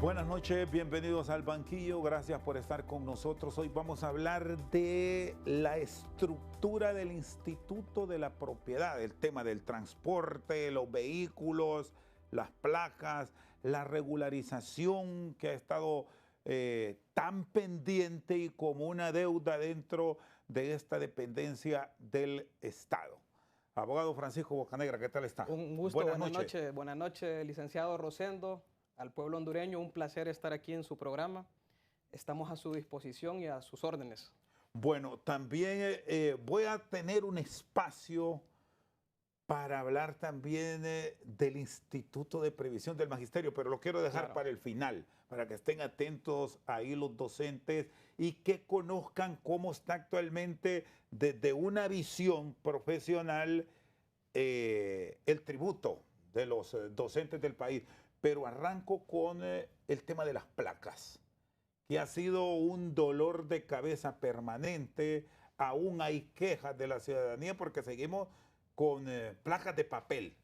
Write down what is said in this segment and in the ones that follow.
Buenas noches, bienvenidos al banquillo, gracias por estar con nosotros. Hoy vamos a hablar de la estructura del Instituto de la Propiedad, el tema del transporte, los vehículos, las placas, la regularización que ha estado tan pendiente y como una deuda dentro de esta dependencia del Estado. Abogado Francisco Bocanegra, ¿qué tal está? Un gusto, buenas noches, licenciado Rosendo. Al pueblo hondureño, un placer estar aquí en su programa. Estamos a su disposición y a sus órdenes. Bueno, también voy a tener un espacio para hablar también del Instituto de Previsión del Magisterio, pero lo quiero dejar para el final, para que estén atentos ahí los docentes y que conozcan cómo está actualmente desde una visión profesional el tributo de los docentes del país. Pero arranco con el tema de las placas, que ha sido un dolor de cabeza permanente. Aún hay quejas de la ciudadanía porque seguimos con placas de papel.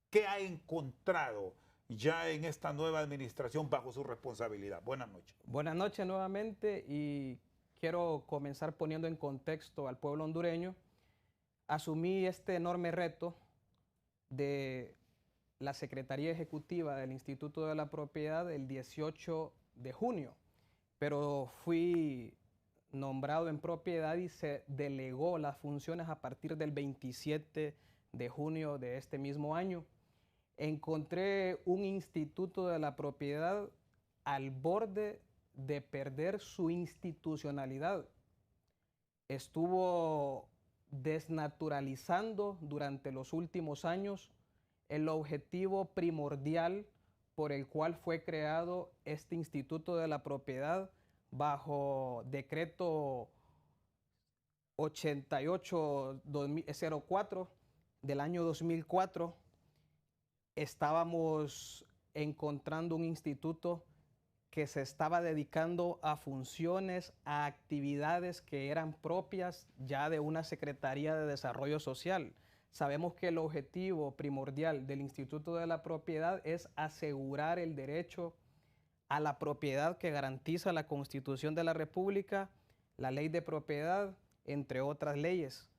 ¿Qué ha encontrado ya en esta nueva administración bajo su responsabilidad? Buenas noches. Buenas noches nuevamente y quiero comenzar poniendo en contexto al pueblo hondureño. Asumí este enorme reto de la Secretaría Ejecutiva del Instituto de la Propiedad el 18 de junio, pero fui nombrado en propiedad y se delegó las funciones a partir del 27 de junio de este mismo año. Encontré un Instituto de la Propiedad al borde de perder su institucionalidad. Estuvo desnaturalizando durante los últimos años el objetivo primordial por el cual fue creado este Instituto de la Propiedad bajo decreto 88-04 del año 2004. Estábamos encontrando un instituto que se estaba dedicando a funciones, a actividades que eran propias ya de una Secretaría de Desarrollo Social. Sabemos que el objetivo primordial del Instituto de la Propiedad es asegurar el derecho a la propiedad que garantiza la Constitución de la República, la Ley de Propiedad, entre otras leyes.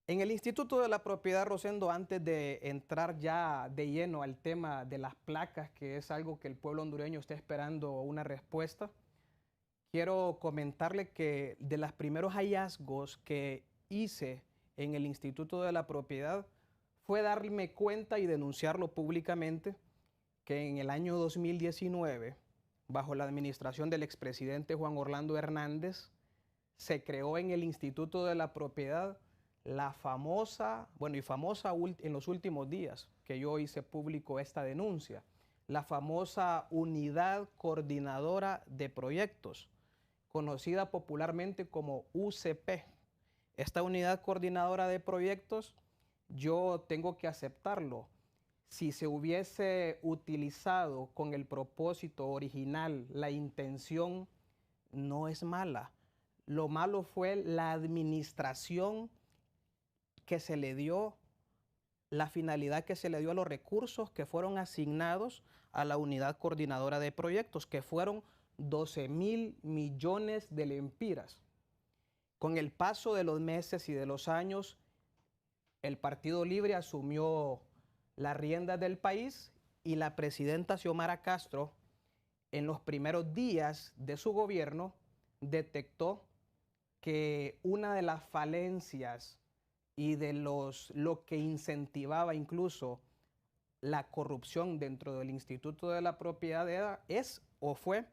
En el Instituto de la Propiedad, Rosendo, antes de entrar ya de lleno al tema de las placas, que es algo que el pueblo hondureño está esperando una respuesta, quiero comentarle que de los primeros hallazgos que hice en el Instituto de la Propiedad fue darme cuenta y denunciarlo públicamente que en el año 2019, bajo la administración del expresidente Juan Orlando Hernández, se creó en el Instituto de la Propiedad la famosa, en los últimos días que yo hice público esta denuncia, la famosa Unidad Coordinadora de Proyectos, conocida popularmente como UCP. Esta Unidad Coordinadora de Proyectos, yo tengo que aceptarlo. Si se hubiese utilizado con el propósito original, la intención no es mala. Lo malo fue la administración que se le dio, la finalidad que se le dio a los recursos que fueron asignados a la Unidad Coordinadora de Proyectos, que fueron 12,000 millones de lempiras. Con el paso de los meses y de los años, el Partido Libre asumió las riendas del país y la presidenta Xiomara Castro, en los primeros días de su gobierno, detectó que una de las falencias y de lo que incentivaba incluso la corrupción dentro del Instituto de la Propiedad fue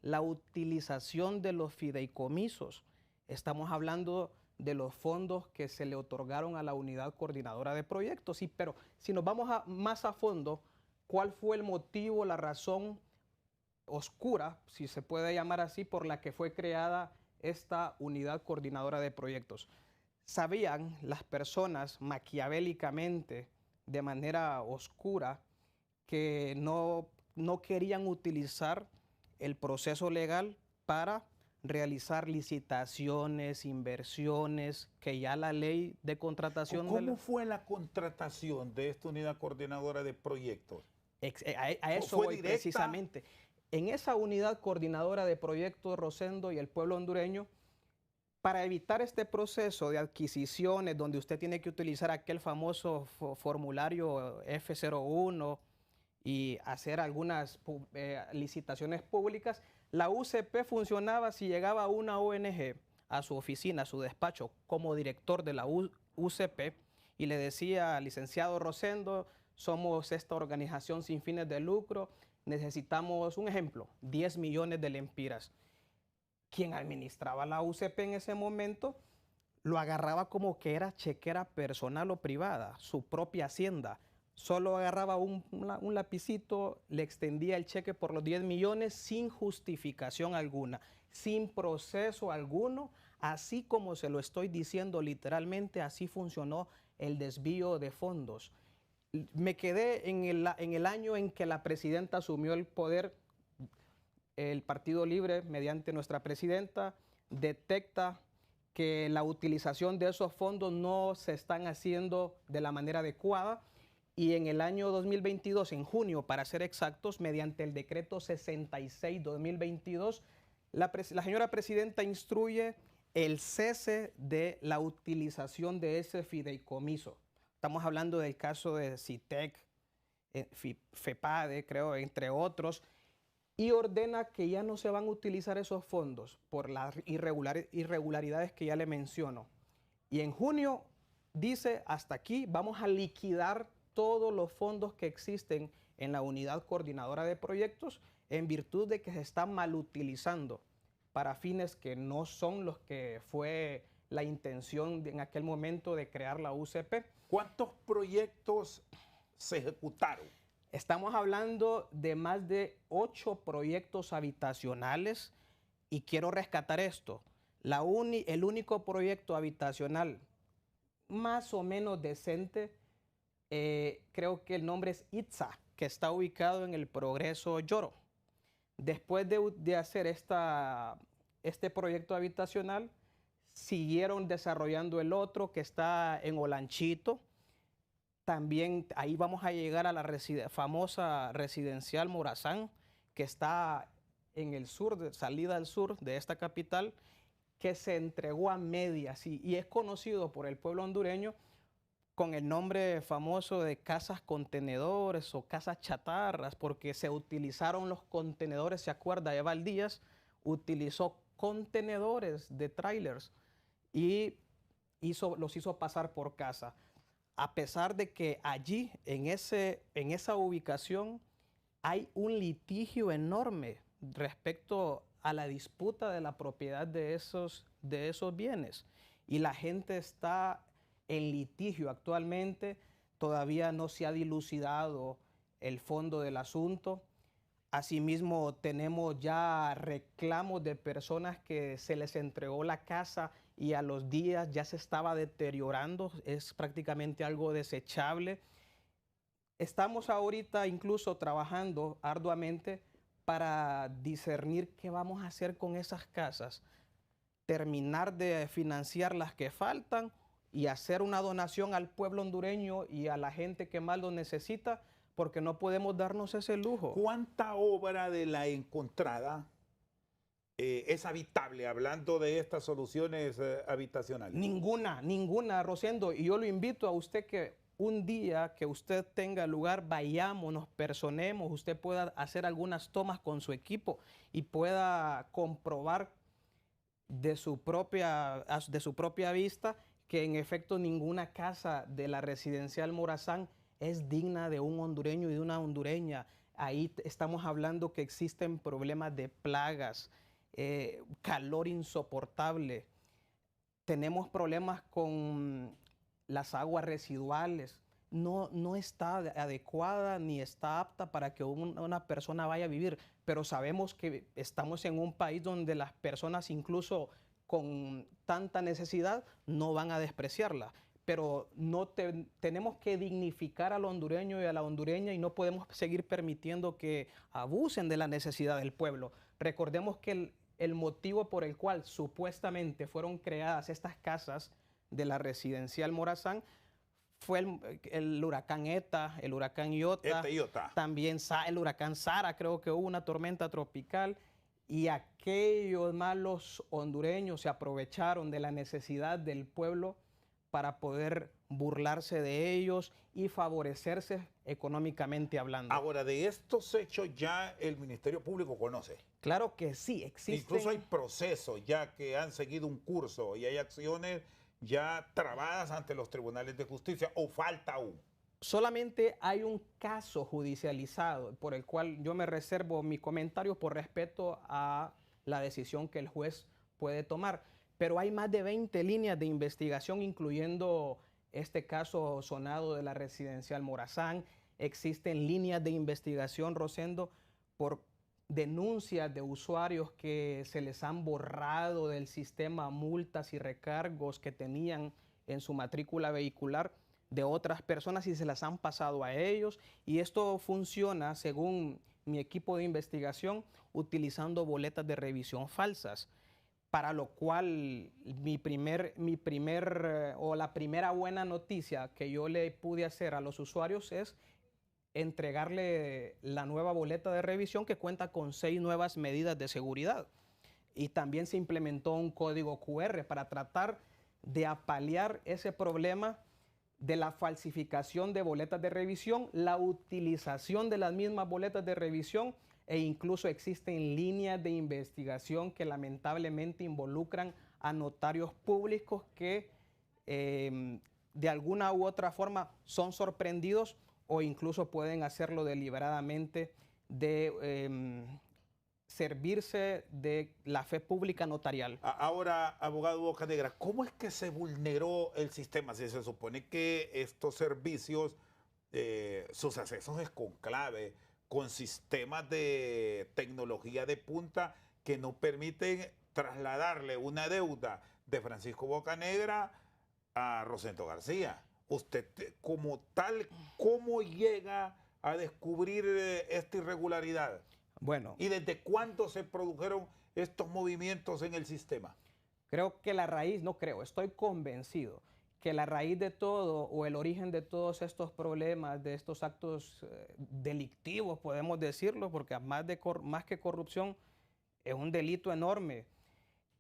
la utilización de los fideicomisos. Estamos hablando de los fondos que se le otorgaron a la Unidad Coordinadora de Proyectos. Sí, pero si nos vamos más a fondo, ¿cuál fue el motivo, la razón oscura, si se puede llamar así, por la que fue creada esta Unidad Coordinadora de Proyectos? Sabían las personas maquiavélicamente, de manera oscura, que no querían utilizar el proceso legal para realizar licitaciones, inversiones, que ya la ley de contratación... ¿Cómo fue la contratación de esta Unidad Coordinadora de Proyectos? A eso voy precisamente. En esa unidad coordinadora de proyectos Rosendo y el pueblo hondureño, para evitar este proceso de adquisiciones donde usted tiene que utilizar aquel famoso formulario F01 y hacer algunas licitaciones públicas, la UCP funcionaba si llegaba una ONG a su oficina, a su despacho, como director de la UCP y le decía, licenciado Rosendo, somos esta organización sin fines de lucro, necesitamos, un ejemplo, 10 millones de lempiras. Quien administraba la UCP en ese momento lo agarraba como que era chequera personal o privada, su propia hacienda. Solo agarraba un lapicito, le extendía el cheque por los 10 millones sin justificación alguna, sin proceso alguno, así como se lo estoy diciendo literalmente, así funcionó el desvío de fondos. Me quedé en el año en que la presidenta asumió el poder. El Partido Libre, mediante nuestra presidenta, detecta que la utilización de esos fondos no se están haciendo de la manera adecuada y en el año 2022, en junio para ser exactos, mediante el decreto 66-2022, la señora presidenta instruye el cese de la utilización de ese fideicomiso. Estamos hablando del caso de CITEC, FEPADE, creo, entre otros, y ordena que ya no se van a utilizar esos fondos por las irregularidades que ya le menciono. Y en junio dice, hasta aquí vamos a liquidar todos los fondos que existen en la unidad coordinadora de proyectos en virtud de que se están mal utilizando para fines que no son los que fue la intención en aquel momento de crear la UCP. ¿Cuántos proyectos se ejecutaron? Estamos hablando de más de 8 proyectos habitacionales y quiero rescatar esto. El único proyecto habitacional más o menos decente, creo que el nombre es Itza, que está ubicado en el Progreso Lloro. Después de hacer este proyecto habitacional, siguieron desarrollando el otro que está en Olanchito. También ahí vamos a llegar a la famosa residencial Morazán, que está en el sur, salida al sur de esta capital, que se entregó a medias y es conocido por el pueblo hondureño con el nombre famoso de casas contenedores o casas chatarras, porque se utilizaron los contenedores, ¿se acuerda? Eva Díaz utilizó contenedores de trailers y los hizo pasar por casa. A pesar de que allí, en esa ubicación, hay un litigio enorme respecto a la disputa de la propiedad de esos bienes. Y la gente está en litigio actualmente, todavía no se ha dilucidado el fondo del asunto. Asimismo, tenemos ya reclamos de personas que se les entregó la casa y a los días ya se estaba deteriorando, es prácticamente algo desechable. Estamos ahorita incluso trabajando arduamente para discernir qué vamos a hacer con esas casas, terminar de financiar las que faltan y hacer una donación al pueblo hondureño y a la gente que más lo necesita, porque no podemos darnos ese lujo. ¿Cuánta obra de la encontrada es habitable, hablando de estas soluciones habitacionales? Ninguna, Rosendo. Y yo lo invito a usted que un día que usted tenga lugar, vayamos, nos personemos, usted pueda hacer algunas tomas con su equipo y pueda comprobar de su propia vista que en efecto ninguna casa de la residencial Morazán es digna de un hondureño y de una hondureña. Ahí estamos hablando que existen problemas de plagas, calor insoportable. Tenemos problemas con las aguas residuales. No está adecuada ni está apta para que una persona vaya a vivir. Pero sabemos que estamos en un país donde las personas, incluso con tanta necesidad, no van a despreciarla. Pero tenemos que dignificar al hondureño y a la hondureña y no podemos seguir permitiendo que abusen de la necesidad del pueblo. Recordemos que el motivo por el cual supuestamente fueron creadas estas casas de la residencial Morazán fue el huracán ETA, el huracán Iota, también el huracán Sara, creo que hubo una tormenta tropical, y aquellos malos hondureños se aprovecharon de la necesidad del pueblo para poder burlarse de ellos y favorecerse económicamente hablando. Ahora, de estos hechos ya el Ministerio Público conoce. Claro que sí, existen. Incluso hay procesos ya que han seguido un curso y hay acciones ya trabadas ante los tribunales de justicia, ¿o falta aún? Solamente hay un caso judicializado por el cual yo me reservo mi comentario por respeto a la decisión que el juez puede tomar. Pero hay más de 20 líneas de investigación, incluyendo este caso sonado de la residencial Morazán. Existen líneas de investigación, Rosendo, por denuncias de usuarios que se les han borrado del sistema multas y recargos que tenían en su matrícula vehicular de otras personas y se las han pasado a ellos. Y esto funciona, según mi equipo de investigación, utilizando boletas de revisión falsas. Para lo cual la primera buena noticia que yo le pude hacer a los usuarios es entregarle la nueva boleta de revisión que cuenta con 6 nuevas medidas de seguridad. Y también se implementó un código QR para tratar de apalear ese problema de la falsificación de boletas de revisión, la utilización de las mismas boletas de revisión, e incluso existen líneas de investigación que lamentablemente involucran a notarios públicos que de alguna u otra forma son sorprendidos o incluso pueden hacerlo deliberadamente de servirse de la fe pública notarial. Ahora, abogado Bocanegra, ¿cómo es que se vulneró el sistema? Si se supone que estos servicios, sus accesos es con clave, con sistemas de tecnología de punta que no permiten trasladarle una deuda de Francisco Bocanegra a Rosendo García. Usted, como tal, ¿cómo llega a descubrir esta irregularidad? Bueno. ¿Y desde cuándo se produjeron estos movimientos en el sistema? Estoy convencido que la raíz de todo o el origen de todos estos problemas, de estos actos delictivos, podemos decirlo, porque más que corrupción es un delito enorme,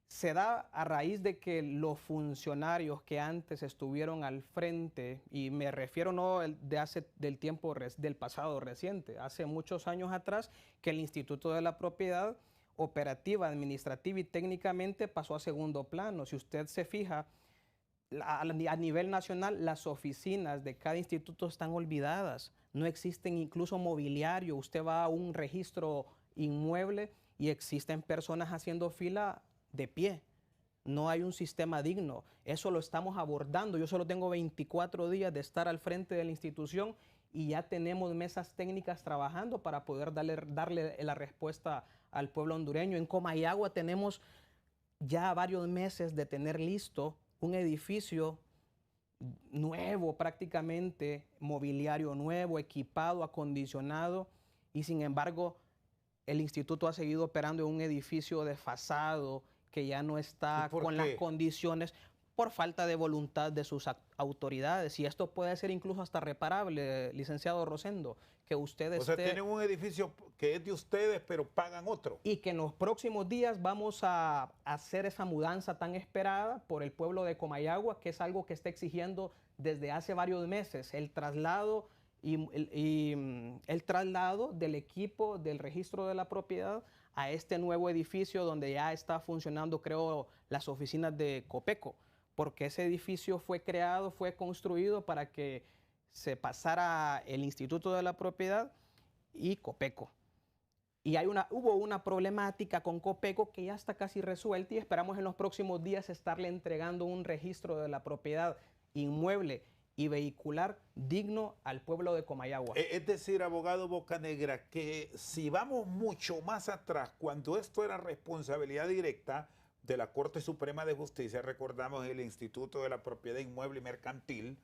se da a raíz de que los funcionarios que antes estuvieron al frente, y me refiero no del pasado reciente, hace muchos años atrás, que el Instituto de la Propiedad operativa, administrativa y técnicamente pasó a segundo plano. Si usted se fija, a nivel nacional, las oficinas de cada instituto están olvidadas. No existen incluso mobiliario. Usted va a un registro inmueble y existen personas haciendo fila de pie. No hay un sistema digno. Eso lo estamos abordando. Yo solo tengo 24 días de estar al frente de la institución y ya tenemos mesas técnicas trabajando para poder darle la respuesta al pueblo hondureño. En Comayagua tenemos ya varios meses de tener listo un edificio nuevo prácticamente, mobiliario nuevo, equipado, acondicionado, y sin embargo el instituto ha seguido operando en un edificio desfasado que ya no está con las condiciones por falta de voluntad de sus autoridades. Y esto puede ser incluso hasta reparable, licenciado Rosendo, que ustedes... O sea, tienen un edificio que es de ustedes, pero pagan otro. Y que en los próximos días vamos a hacer esa mudanza tan esperada por el pueblo de Comayagua, que es algo que está exigiendo desde hace varios meses, el traslado del equipo del registro de la propiedad a este nuevo edificio donde ya está funcionando, creo, las oficinas de Copeco, porque ese edificio fue construido para que se pasara el Instituto de la Propiedad y Copeco. Y hubo una problemática con Copeco que ya está casi resuelta y esperamos en los próximos días estarle entregando un registro de la propiedad inmueble y vehicular digno al pueblo de Comayagua. Es decir, abogado Bocanegra, que si vamos mucho más atrás, cuando esto era responsabilidad directa de la Corte Suprema de Justicia, recordamos el Instituto de la Propiedad Inmueble y Mercantil,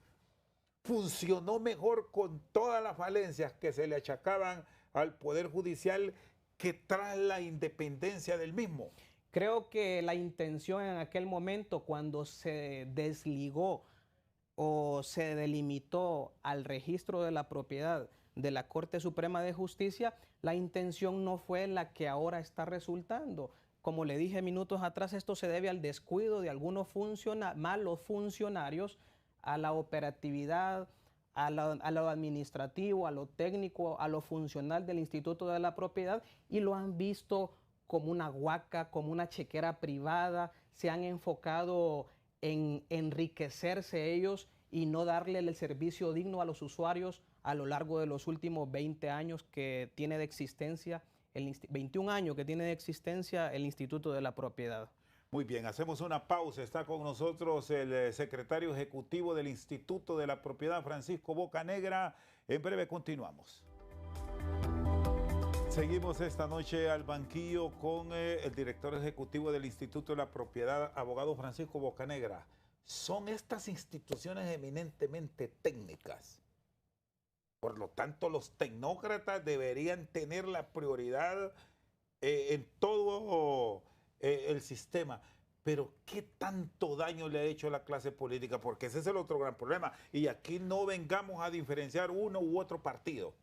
funcionó mejor con todas las falencias que se le achacaban al Poder Judicial que tras la independencia del mismo. Creo que la intención en aquel momento, cuando se desligó o se delimitó al registro de la propiedad de la Corte Suprema de Justicia, la intención no fue la que ahora está resultando. Como le dije minutos atrás, esto se debe al descuido de algunos malos funcionarios, a la operatividad, a lo administrativo, a lo técnico, a lo funcional del Instituto de la Propiedad, y lo han visto como una huaca, como una chequera privada. Se han enfocado en enriquecerse ellos y no darle el servicio digno a los usuarios a lo largo de los últimos 20 años que tiene de existencia, 21 años que tiene de existencia el Instituto de la Propiedad. Muy bien, hacemos una pausa. Está con nosotros el secretario ejecutivo del Instituto de la Propiedad, Francisco Bocanegra. En breve continuamos. Seguimos esta noche al banquillo con el director ejecutivo del Instituto de la Propiedad, abogado Francisco Bocanegra. Son estas instituciones eminentemente técnicas. Por lo tanto, los tecnócratas deberían tener la prioridad en todo el sistema. Pero ¿qué tanto daño le ha hecho a la clase política? Porque ese es el otro gran problema. Y aquí no vengamos a diferenciar uno u otro partido.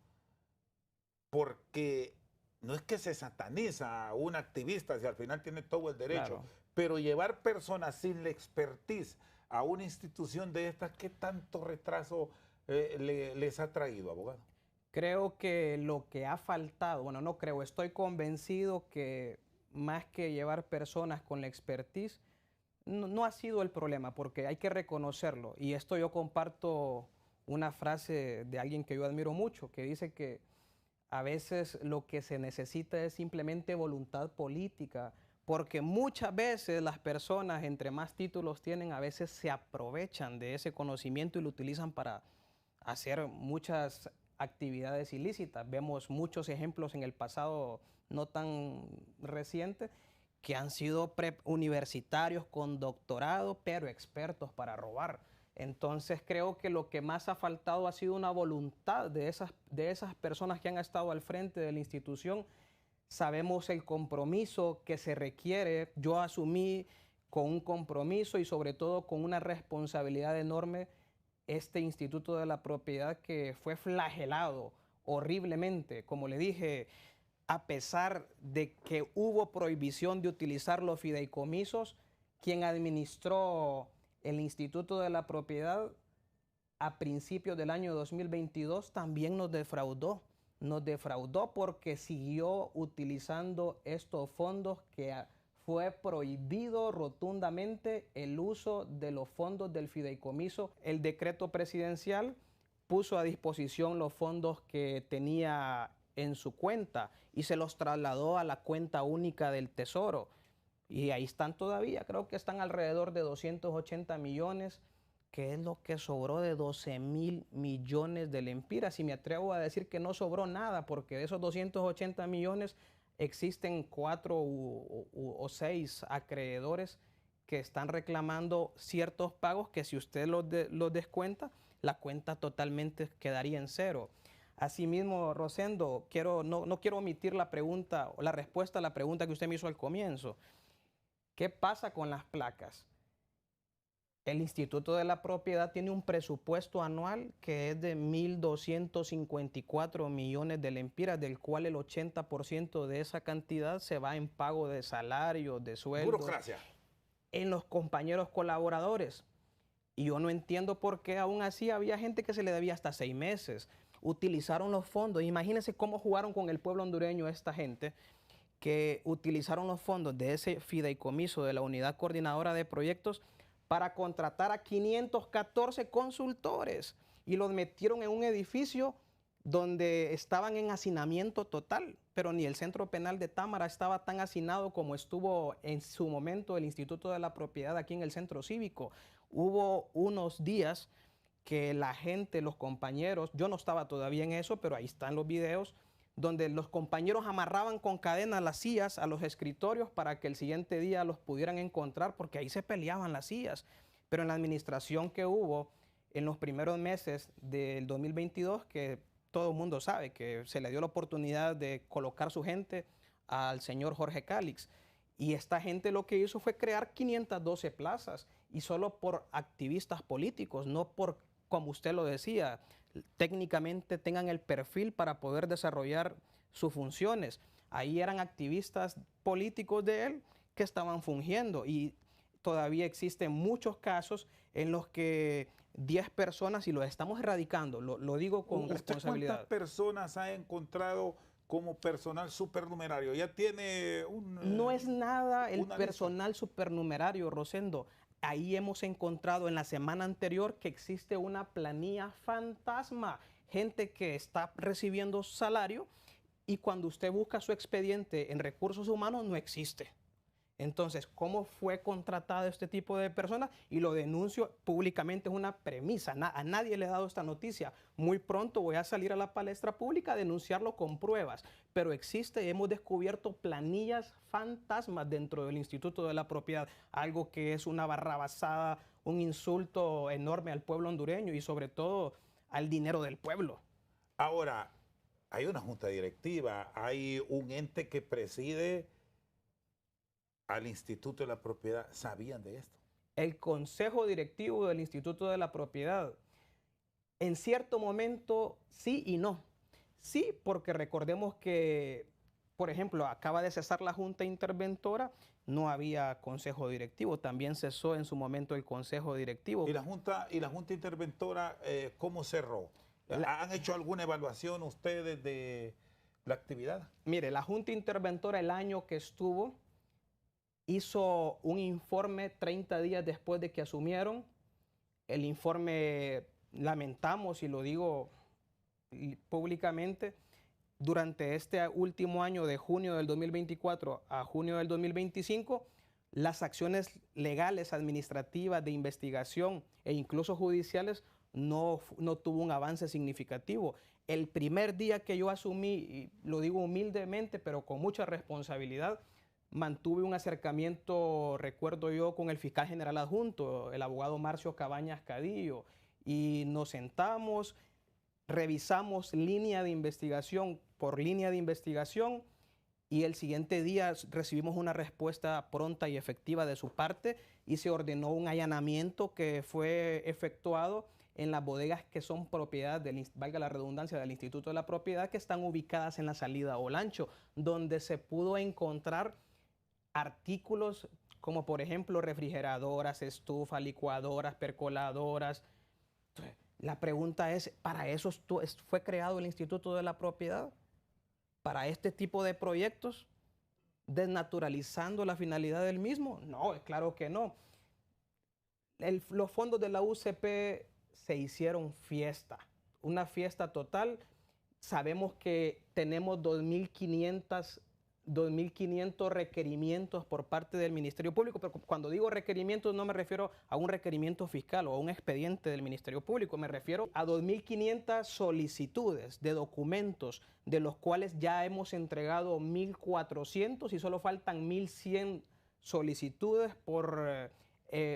Porque no es que se sataniza a un activista, si al final tiene todo el derecho. Claro. Pero llevar personas sin la expertise a una institución de estas, ¿qué tanto retraso les ha traído, abogado? Creo que lo que ha faltado, bueno, no creo, estoy convencido que más que llevar personas con la expertise, no ha sido el problema, porque hay que reconocerlo. Y esto yo comparto una frase de alguien que yo admiro mucho, que dice que a veces lo que se necesita es simplemente voluntad política, porque muchas veces las personas, entre más títulos tienen, a veces se aprovechan de ese conocimiento y lo utilizan para hacer muchas actividades ilícitas. Vemos muchos ejemplos en el pasado no tan reciente que han sido universitarios con doctorado, pero expertos para robar. Entonces creo que lo que más ha faltado ha sido una voluntad de esas personas que han estado al frente de la institución. Sabemos el compromiso que se requiere. Yo asumí con un compromiso y sobre todo con una responsabilidad enorme este Instituto de la Propiedad, que fue flagelado horriblemente. Como le dije, a pesar de que hubo prohibición de utilizar los fideicomisos, quien administró el Instituto de la Propiedad a principios del año 2022 también nos defraudó. Nos defraudó porque siguió utilizando estos fondos, que fue prohibido rotundamente el uso de los fondos del fideicomiso. El decreto presidencial puso a disposición los fondos que tenía en su cuenta y se los trasladó a la cuenta única del Tesoro. Y ahí están todavía, creo que están alrededor de 280 millones, que es lo que sobró de 12.000 millones de lempiras. Y me atrevo a decir que no sobró nada, porque de esos 280 millones existen 4 o 6 acreedores que están reclamando ciertos pagos que, si usted los descuenta, la cuenta totalmente quedaría en cero. Asimismo, Rosendo, no quiero omitir la pregunta o la respuesta a la pregunta que usted me hizo al comienzo. ¿Qué pasa con las placas? El Instituto de la Propiedad tiene un presupuesto anual que es de 1.254 millones de lempiras, del cual el 80% de esa cantidad se va en pago de salarios, de sueldos. Burocracia. En los compañeros colaboradores. Y yo no entiendo por qué aún así había gente que se le debía hasta 6 meses. Utilizaron los fondos. Imagínense cómo jugaron con el pueblo hondureño esta gente, que utilizaron los fondos de ese fideicomiso de la Unidad Coordinadora de Proyectos para contratar a 514 consultores y los metieron en un edificio donde estaban en hacinamiento total, pero ni el Centro Penal de Támara estaba tan hacinado como estuvo en su momento el Instituto de la Propiedad aquí en el Centro Cívico. Hubo unos días que la gente, los compañeros, yo no estaba todavía en eso, pero ahí están los videos, donde los compañeros amarraban con cadenas las sillas a los escritorios para que el siguiente día los pudieran encontrar, porque ahí se peleaban las sillas. Pero en la administración que hubo en los primeros meses del 2022, que todo el mundo sabe que se le dio la oportunidad de colocar su gente al señor Jorge Cálix, y esta gente lo que hizo fue crear 512 plazas, y solo por activistas políticos, no por, como usted lo decía, técnicamente tengan el perfil para poder desarrollar sus funciones. Ahí eran activistas políticos de él que estaban fungiendo y todavía existen muchos casos en los que 10 personas, y los estamos erradicando, lo digo con responsabilidad. ¿Cuántas personas ha encontrado como personal supernumerario? Ya tiene un... No es nada el personal supernumerario, Rosendo. Ahí hemos encontrado en la semana anterior que existe una planilla fantasma, gente que está recibiendo salario y cuando usted busca su expediente en recursos humanos no existe. Entonces, ¿cómo fue contratado este tipo de personas? Y lo denuncio públicamente, es una premisa. A nadie le he dado esta noticia. Muy pronto voy a salir a la palestra pública a denunciarlo con pruebas. Pero existe, hemos descubierto planillas fantasmas dentro del Instituto de la Propiedad. Algo que es una barrabasada, un insulto enorme al pueblo hondureño y sobre todo al dinero del pueblo. Ahora, hay una junta directiva, hay un ente que preside al Instituto de la Propiedad. ¿Sabían de esto? El Consejo Directivo del Instituto de la Propiedad, en cierto momento sí y no. Sí, porque recordemos que, por ejemplo, acaba de cesar la Junta Interventora, no había Consejo Directivo, también cesó en su momento el Consejo Directivo. ¿Y la Junta Interventora cómo cerró? ¿Han hecho alguna evaluación ustedes de la actividad? Mire, la Junta Interventora el año que estuvo hizo un informe 30 días después de que asumieron. El informe, lamentamos y lo digo públicamente, durante este último año de junio del 2024 a junio del 2025, las acciones legales, administrativas, de investigación e incluso judiciales no tuvo un avance significativo. El primer día que yo asumí, y lo digo humildemente, pero con mucha responsabilidad, mantuve un acercamiento, recuerdo yo, con el fiscal general adjunto, el abogado Marcio Cabañas Cadillo, y nos sentamos, revisamos línea de investigación por línea de investigación y el siguiente día recibimos una respuesta pronta y efectiva de su parte y se ordenó un allanamiento que fue efectuado en las bodegas que son propiedad, valga la redundancia, del Instituto de la Propiedad, que están ubicadas en la salida Olancho, donde se pudo encontrar artículos como por ejemplo refrigeradoras, estufas, licuadoras, percoladoras. Entonces, la pregunta es, ¿para eso fue creado el Instituto de la Propiedad? ¿Para este tipo de proyectos? ¿Desnaturalizando la finalidad del mismo? No, claro que no. Los fondos de la UCP se hicieron fiesta, una fiesta total. Sabemos que tenemos 2.500 requerimientos por parte del Ministerio Público, pero cuando digo requerimientos no me refiero a un requerimiento fiscal o a un expediente del Ministerio Público, me refiero a 2.500 solicitudes de documentos, de los cuales ya hemos entregado 1.400 y solo faltan 1.100 solicitudes por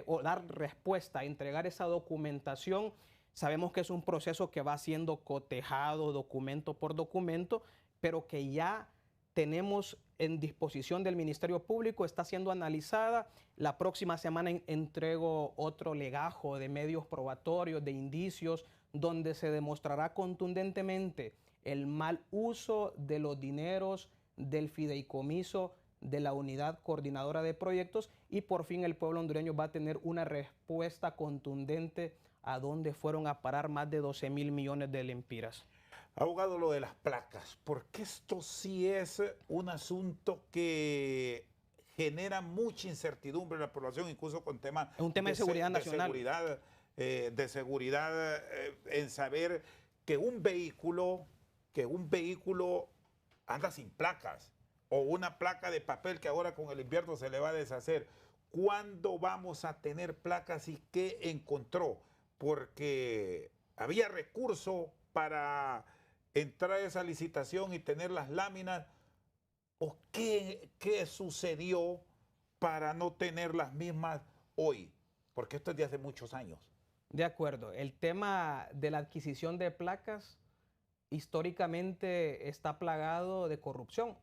o dar respuesta, entregar esa documentación. Sabemos que es un proceso que va siendo cotejado documento por documento, pero que ya tenemos en disposición del Ministerio Público, está siendo analizada. La próxima semana entrego otro legajo de medios probatorios, de indicios, donde se demostrará contundentemente el mal uso de los dineros del fideicomiso de la Unidad Coordinadora de Proyectos y por fin el pueblo hondureño va a tener una respuesta contundente a dónde fueron a parar más de 12.000 millones de lempiras. Abogado, lo de las placas, porque esto sí es un asunto que genera mucha incertidumbre en la población, incluso con temas es un tema de seguridad nacional. De seguridad en saber que un vehículo anda sin placas o una placa de papel que ahora con el invierno se le va a deshacer. ¿Cuándo vamos a tener placas y qué encontró? Porque había recurso para entrar a esa licitación y tener las láminas, o qué sucedió para no tener las mismas hoy, porque esto es de hace muchos años. De acuerdo, el tema de la adquisición de placas históricamente está plagado de corrupción.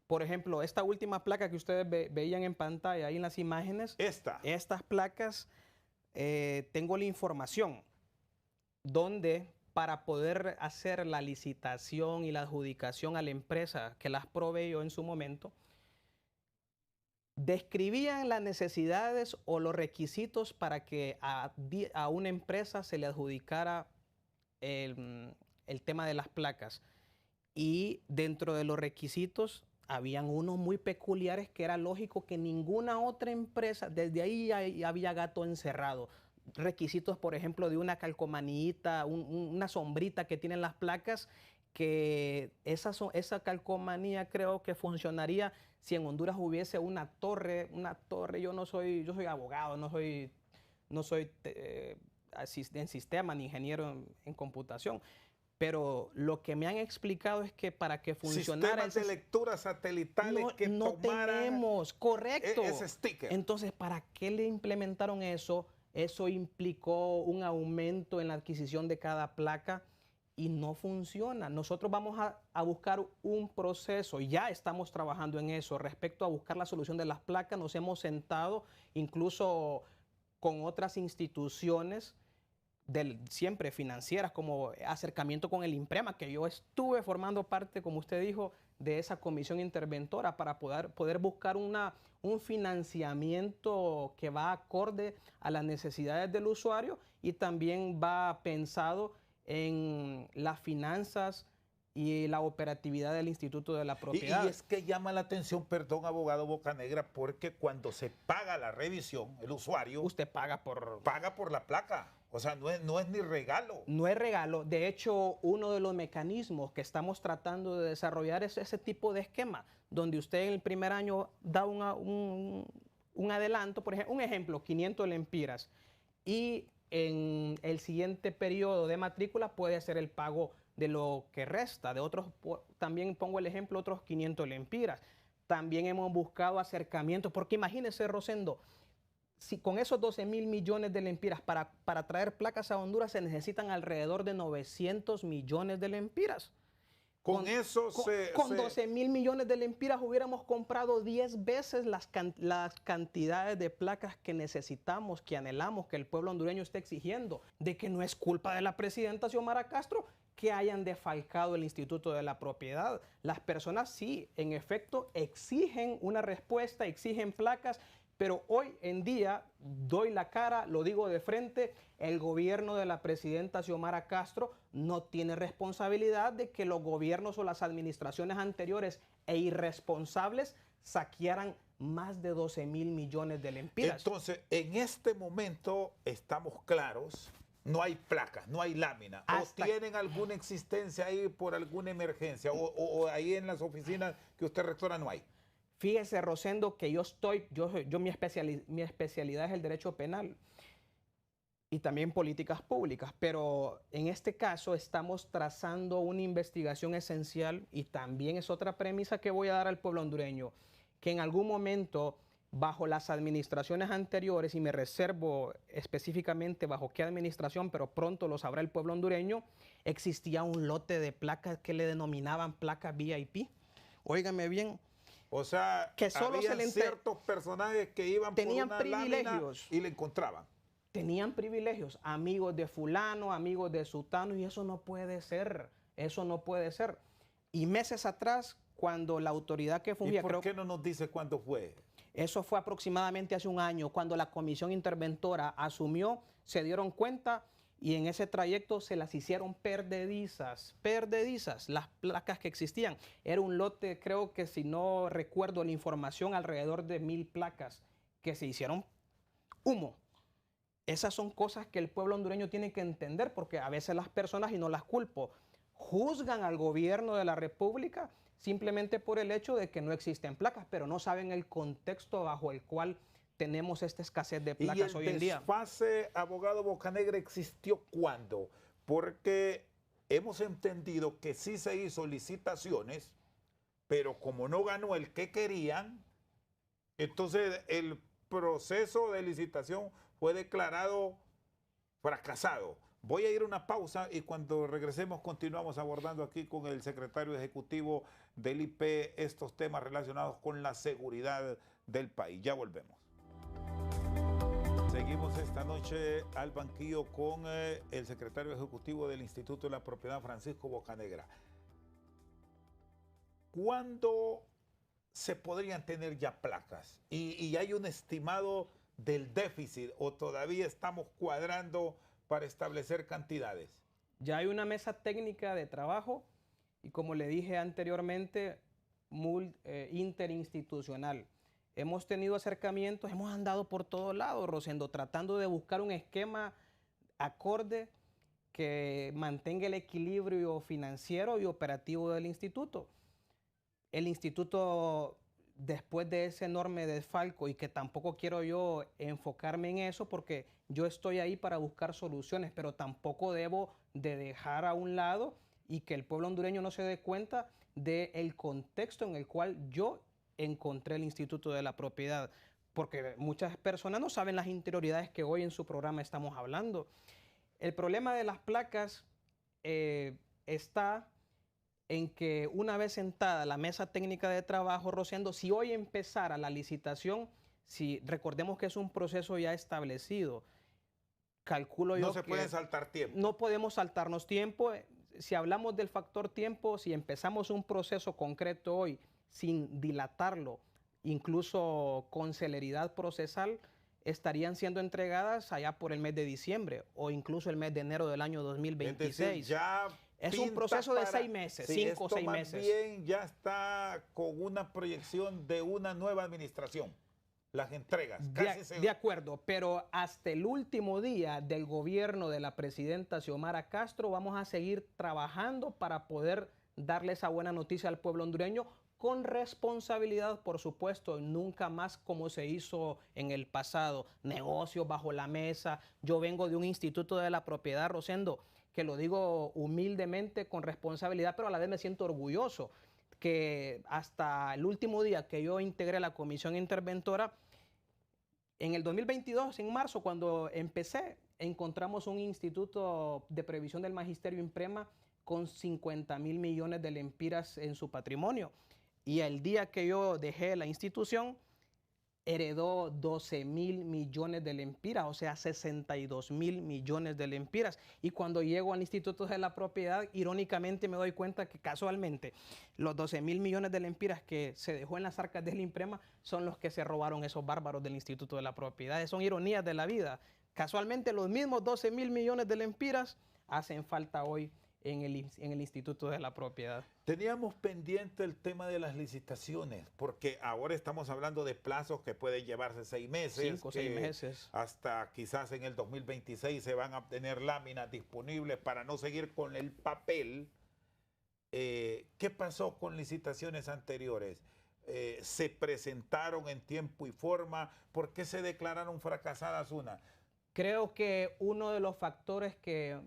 Por ejemplo, esta última placa que ustedes veían en pantalla, ahí en las imágenes, estas placas tengo la información donde para poder hacer la licitación y la adjudicación a la empresa que las proveyó en su momento, describían las necesidades o los requisitos para que a una empresa se le adjudicara el tema de las placas. Y dentro de los requisitos habían unos muy peculiares que era lógico que ninguna otra empresa, desde ahí ya había gato encerrado. Requisitos, por ejemplo, de una calcomanita, una sombrita que tienen las placas, que esa calcomanía creo que funcionaría si en Honduras hubiese una torre, yo soy abogado, no soy en sistema ni ingeniero en computación. Pero lo que me han explicado es que para que funcionara... Sistemas de lectura satelitales que no tenemos, correcto. Ese sticker. Entonces, ¿para qué le implementaron eso? Eso implicó un aumento en la adquisición de cada placa y no funciona. Nosotros vamos a buscar un proceso, ya estamos trabajando en eso. Respecto a buscar la solución de las placas, nos hemos sentado incluso con otras instituciones siempre financieras, como acercamiento con el INPREMA, que yo estuve formando parte, como usted dijo, de esa comisión interventora para poder buscar un financiamiento que va acorde a las necesidades del usuario y también va pensado en las finanzas y la operatividad del Instituto de la Propiedad. Y es que llama la atención, perdón, abogado Bocanegra, porque cuando se paga la revisión, el usuario... Usted paga por la placa. O sea, no es ni regalo. No es regalo. De hecho, uno de los mecanismos que estamos tratando de desarrollar es ese tipo de esquema, donde usted en el primer año da un adelanto, por ejemplo, un ejemplo, 500 lempiras, y en el siguiente periodo de matrícula puede hacer el pago de lo que resta. De otros, también pongo el ejemplo, otros 500 lempiras. También hemos buscado acercamientos, porque imagínese, Rosendo, si con esos 12,000 millones de lempiras para traer placas a Honduras se necesitan alrededor de 900 millones de lempiras. Con 12,000 millones de lempiras hubiéramos comprado 10 veces las cantidades de placas que necesitamos, que anhelamos, que el pueblo hondureño está exigiendo. De que no es culpa de la presidenta Xiomara Castro que hayan defalcado el Instituto de la Propiedad. Las personas sí, en efecto, exigen una respuesta, exigen placas, pero hoy en día, doy la cara, lo digo de frente, el gobierno de la presidenta Xiomara Castro no tiene responsabilidad de que los gobiernos o las administraciones anteriores e irresponsables saquearan más de 12,000 millones de lempiras. Entonces, en este momento estamos claros, no hay placas, no hay lámina. ¿O tienen alguna existencia ahí por alguna emergencia? ¿O ahí en las oficinas que usted rectora no hay? Fíjese, Rosendo, que mi especialidad es el derecho penal y también políticas públicas, pero en este caso estamos trazando una investigación esencial y también es otra premisa que voy a dar al pueblo hondureño, que en algún momento, bajo las administraciones anteriores, y me reservo específicamente bajo qué administración, pero pronto lo sabrá el pueblo hondureño, existía un lote de placas que le denominaban placas VIP. Óigame bien. O sea, que solo había ciertos personajes que iban tenían por una privilegios lámina y le encontraban. Tenían privilegios, amigos de fulano, amigos de sutano, y eso no puede ser, eso no puede ser. Y meses atrás, cuando la autoridad que fungía... ¿Y por qué no nos dice cuándo fue? Eso fue aproximadamente hace un año, cuando la comisión interventora asumió, se dieron cuenta y en ese trayecto se las hicieron perdedizas, las placas que existían. Era un lote, creo que si no recuerdo la información, alrededor de 1,000 placas que se hicieron humo. Esas son cosas que el pueblo hondureño tiene que entender, porque a veces las personas, y no las culpo, juzgan al gobierno de la República simplemente por el hecho de que no existen placas, pero no saben el contexto bajo el cual tenemos esta escasez de placas hoy en día. ¿Y el desfase, abogado Bocanegra, existió cuándo? Porque hemos entendido que sí se hizo licitaciones, pero como no ganó el que querían, entonces el proceso de licitación fue declarado fracasado. Voy a ir a una pausa y cuando regresemos continuamos abordando aquí con el secretario ejecutivo del IP estos temas relacionados con la seguridad del país. Ya volvemos. Seguimos esta noche al banquillo con el secretario ejecutivo del Instituto de la Propiedad, Francisco Bocanegra. ¿Cuándo se podrían tener ya placas? ¿Y hay un estimado del déficit o todavía estamos cuadrando para establecer cantidades? Ya hay una mesa técnica de trabajo y, como le dije anteriormente, interinstitucional. Hemos tenido acercamientos, hemos andado por todos lados, Rosendo, tratando de buscar un esquema acorde que mantenga el equilibrio financiero y operativo del instituto. El instituto, después de ese enorme desfalco, y que tampoco quiero yo enfocarme en eso porque yo estoy ahí para buscar soluciones, pero tampoco debo de dejar a un lado y que el pueblo hondureño no se dé cuenta del contexto en el cual yo encontré el Instituto de la Propiedad, porque muchas personas no saben las interioridades que hoy en su programa estamos hablando. El problema de las placas está en que una vez sentada la mesa técnica de trabajo, Rosendo, si hoy empezara la licitación, si recordemos que es un proceso ya establecido, calculo yo no se que puede saltar tiempo. No podemos saltarnos tiempo. Si hablamos del factor tiempo, si empezamos un proceso concreto hoy sin dilatarlo, incluso con celeridad procesal, estarían siendo entregadas allá por el mes de diciembre o incluso el mes de enero del año 2026. Es decir, ya es un proceso de 6 meses, 5 o 6 meses. Bien, ya está con una proyección de una nueva administración. Las entregas. De acuerdo, pero hasta el último día del gobierno de la presidenta Xiomara Castro vamos a seguir trabajando para poder darle esa buena noticia al pueblo hondureño con responsabilidad, por supuesto, nunca más como se hizo en el pasado, negocios bajo la mesa. Yo vengo de un Instituto de la Propiedad, Rosendo, que lo digo humildemente, con responsabilidad, pero a la vez me siento orgulloso que hasta el último día que yo integré la comisión interventora, en el 2022, en marzo, cuando empecé, encontramos un instituto de previsión del magisterio INPREMA con 50,000 millones de lempiras en su patrimonio. Y el día que yo dejé la institución, heredó 12,000 millones de lempiras, o sea, 62,000 millones de lempiras. Y cuando llego al Instituto de la Propiedad, irónicamente me doy cuenta que casualmente los 12,000 millones de lempiras que se dejó en las arcas del INPREMA son los que se robaron esos bárbaros del Instituto de la Propiedad. Son ironías de la vida. Casualmente los mismos 12,000 millones de lempiras hacen falta hoy en el Instituto de la Propiedad. Teníamos pendiente el tema de las licitaciones, porque ahora estamos hablando de plazos que pueden llevarse 6 meses. 5 o 6 meses. Hasta quizás en el 2026 se van a obtener láminas disponibles para no seguir con el papel. ¿Qué pasó con licitaciones anteriores? ¿Se presentaron en tiempo y forma? ¿Por qué se declararon fracasadas unas? Creo que uno de los factores que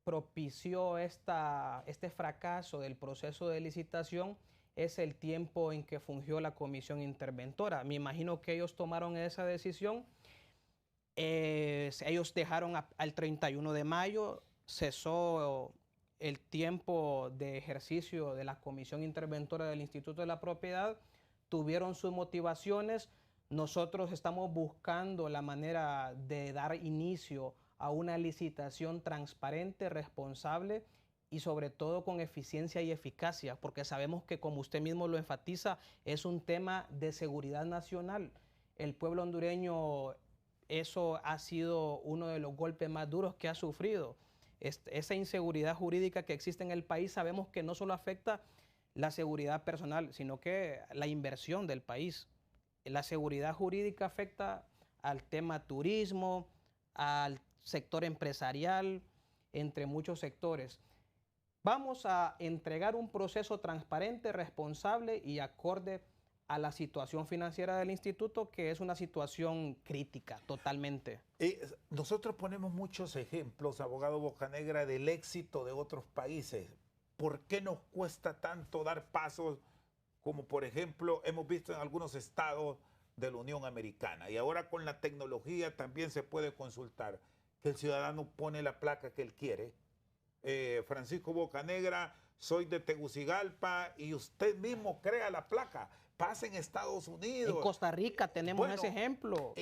propició este fracaso del proceso de licitación es el tiempo en que fungió la comisión interventora. Me imagino que ellos tomaron esa decisión. Ellos dejaron al 31 de mayo, cesó el tiempo de ejercicio de la comisión interventora del Instituto de la Propiedad, tuvieron sus motivaciones. Nosotros estamos buscando la manera de dar inicio a una licitación transparente, responsable y sobre todo con eficiencia y eficacia, porque sabemos que, como usted mismo lo enfatiza, es un tema de seguridad nacional. El pueblo hondureño, eso ha sido uno de los golpes más duros que ha sufrido. Esa inseguridad jurídica que existe en el país, sabemos que no solo afecta la seguridad personal, sino que la inversión del país. La seguridad jurídica afecta al tema turismo, al sector empresarial, entre muchos sectores. Vamos a entregar un proceso transparente, responsable y acorde a la situación financiera del instituto, que es una situación crítica totalmente. Nosotros ponemos muchos ejemplos, abogado Bocanegra, del éxito de otros países. ¿Por qué nos cuesta tanto dar pasos como, por ejemplo, hemos visto en algunos estados de la Unión Americana? Y ahora con la tecnología también se puede consultar que el ciudadano pone la placa que él quiere. Francisco Bocanegra, soy de Tegucigalpa, y usted mismo crea la placa. Pasa en Estados Unidos. En Costa Rica tenemos ese ejemplo.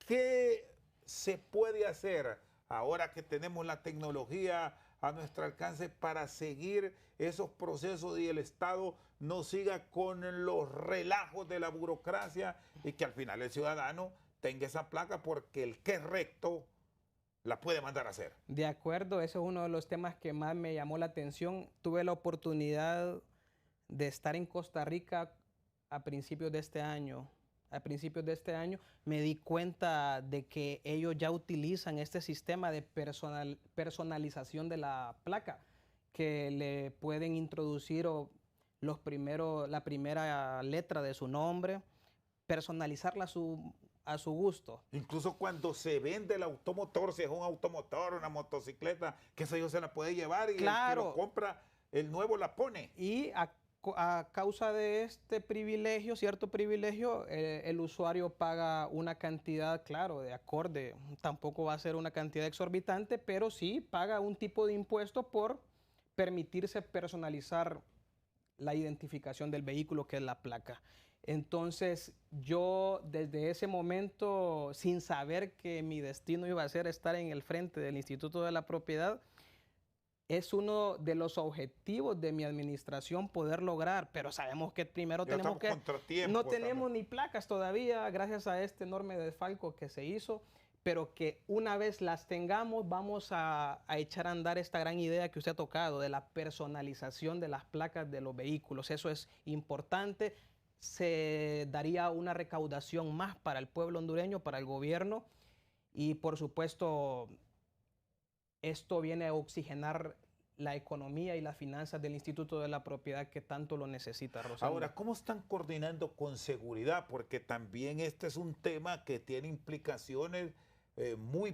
¿Qué se puede hacer ahora que tenemos la tecnología a nuestro alcance para seguir esos procesos y el Estado no siga con los relajos de la burocracia y que al final el ciudadano tenga esa placa porque el que es recto la puede mandar a hacer? De acuerdo, ese es uno de los temas que más me llamó la atención. Tuve la oportunidad de estar en Costa Rica a principios de este año. A principios de este año me di cuenta de que ellos ya utilizan este sistema de personalización de la placa, que le pueden introducir la primera letra de su nombre, personalizarla a su gusto. Incluso cuando se vende el automotor, si es un automotor, una motocicleta, que eso yo se la puede llevar y claro, el que lo compra, el nuevo la pone. Y a causa de este privilegio, cierto privilegio, el usuario paga una cantidad, claro, de acorde. Tampoco va a ser una cantidad exorbitante, pero sí paga un tipo de impuesto por permitirse personalizar la identificación del vehículo, que es la placa. Entonces, yo desde ese momento, sin saber que mi destino iba a ser estar en el frente del Instituto de la Propiedad, es uno de los objetivos de mi administración poder lograr, pero sabemos que primero Ya tenemos que... No tenemos también ni placas todavía, gracias a este enorme desfalco que se hizo, pero que una vez las tengamos vamos a echar a andar esta gran idea que usted ha tocado de la personalización de las placas de los vehículos. Eso es importante, se daría una recaudación más para el pueblo hondureño, para el gobierno, y por supuesto esto viene a oxigenar la economía y las finanzas del Instituto de la Propiedad que tanto lo necesita, Rosendo. Ahora, ¿cómo están coordinando con seguridad? Porque también este es un tema que tiene implicaciones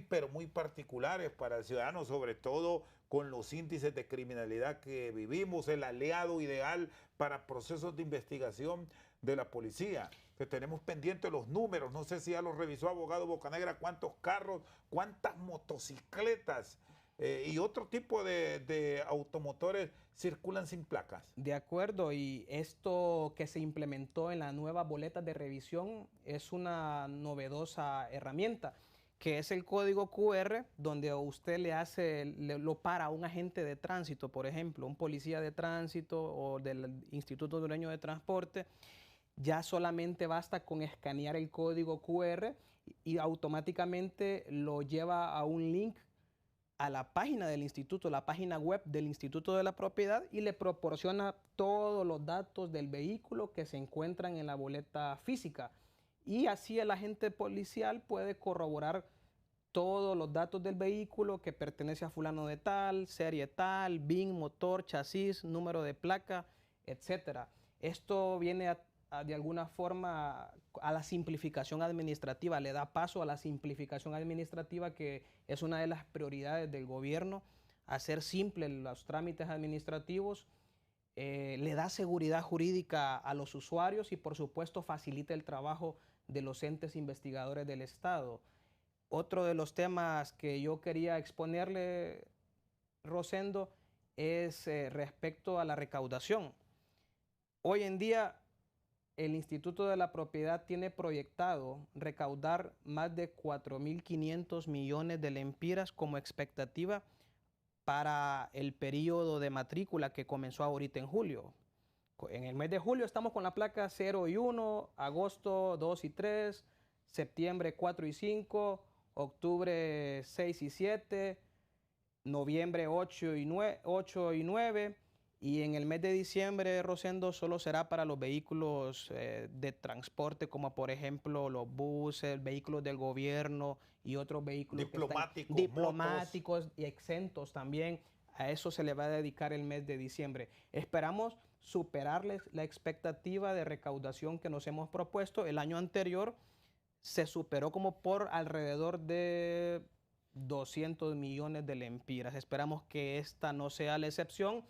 pero muy particulares para el ciudadano, sobre todo con los índices de criminalidad que vivimos, el aliado ideal para procesos de investigación de la policía. Que tenemos pendientes los números, no sé si ya los revisó abogado Bocanegra, cuántos carros, cuántas motocicletas y otro tipo de automotores circulan sin placas. De acuerdo, y esto que se implementó en la nueva boleta de revisión es una novedosa herramienta, que es el código QR, donde usted lo para a un agente de tránsito, por ejemplo, un policía de tránsito o del Instituto Hondureño de Transporte. Ya solamente basta con escanear el código QR y automáticamente lo lleva a un link a la página del instituto, la página web del Instituto de la Propiedad, y le proporciona todos los datos del vehículo que se encuentran en la boleta física. Y así el agente policial puede corroborar todos los datos del vehículo que pertenece a fulano de tal, serie tal, VIN, motor, chasis, número de placa, etc. Esto viene de alguna forma a la simplificación administrativa, le da paso a la simplificación administrativa, que es una de las prioridades del gobierno, hacer simples los trámites administrativos, le da seguridad jurídica a los usuarios y por supuesto facilita el trabajo de los entes investigadores del Estado. Otro de los temas que yo quería exponerle, Rosendo, es respecto a la recaudación. Hoy en día el Instituto de la Propiedad tiene proyectado recaudar más de 4.500 millones de lempiras como expectativa para el periodo de matrícula que comenzó ahorita en julio. En el mes de julio estamos con la placa 0 y 1, agosto 2 y 3, septiembre 4 y 5, octubre 6 y 7, noviembre 8 y 9, y en el mes de diciembre, Rosendo, solo será para los vehículos de transporte, como por ejemplo los buses, vehículos del gobierno y otros vehículos diplomáticos y exentos también. A eso se le va a dedicar el mes de diciembre. Esperamos superarles la expectativa de recaudación que nos hemos propuesto. El año anterior se superó como por alrededor de 200 millones de lempiras. Esperamos que esta no sea la excepción.